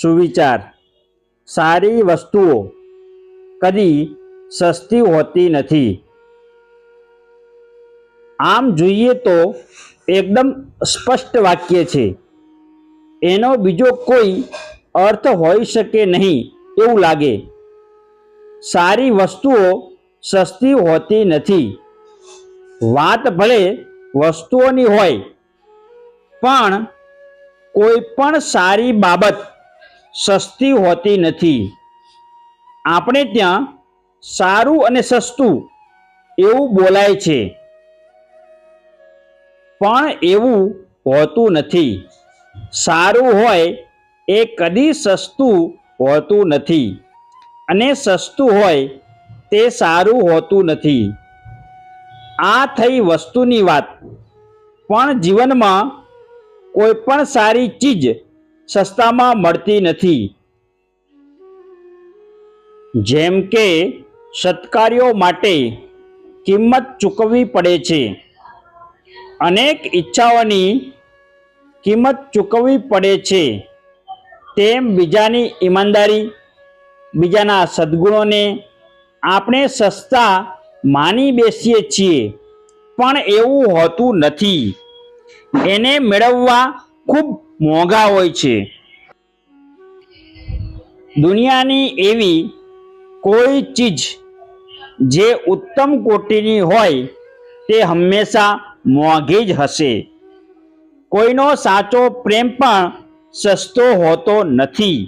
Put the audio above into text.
સુવિચાર: સારી વસ્તુઓ કદી સસ્તી હોતી નથી. આમ જોઈએ તો એકદમ સ્પષ્ટ વાક્ય છે. એનો બીજો કોઈ અર્થ હોઈ શકે નહીં એવું લાગે. સારી વસ્તુઓ સસ્તી હોતી નથી. વાત ભલે વસ્તુઓની હોય, પણ કોઈ પણ સારી બાબત સસ્તી હોતી નથી. આપણે ત્યાં સારું અને સસ્તું એવું બોલાય છે, પણ એવું હોતું નથી. સારું હોય એ કદી સસ્તું હોતું નથી, અને સસ્તું હોય તે સારું હોતું નથી. આ થઈ વસ્તુની વાત, પણ જીવનમાં કોઈ પણ સારી ચીજ સસ્તામાં મળતી નથી. જેમ કે સત્કાર્યો માટે કિંમત ચૂકવવી પડે છે, અનેક ઈચ્છાઓની કિંમત ચૂકવવી પડે છે, તેમ બીજાની ઈમાનદારી, બીજાના સદ્ગુણોને આપણે સસ્તા માની બેસીએ છીએ, પણ એવું હોતું નથી. એને મેળવવા ખૂબ મોંઘા હોય છે. દુનિયાની એવી કોઈ ચીજ જે ઉત્તમ કોટીની હોય તે હંમેશા મોંઘી જ હશે. કોઈનો સાચો પ્રેમ પણ સસ્તો હોતો નથી.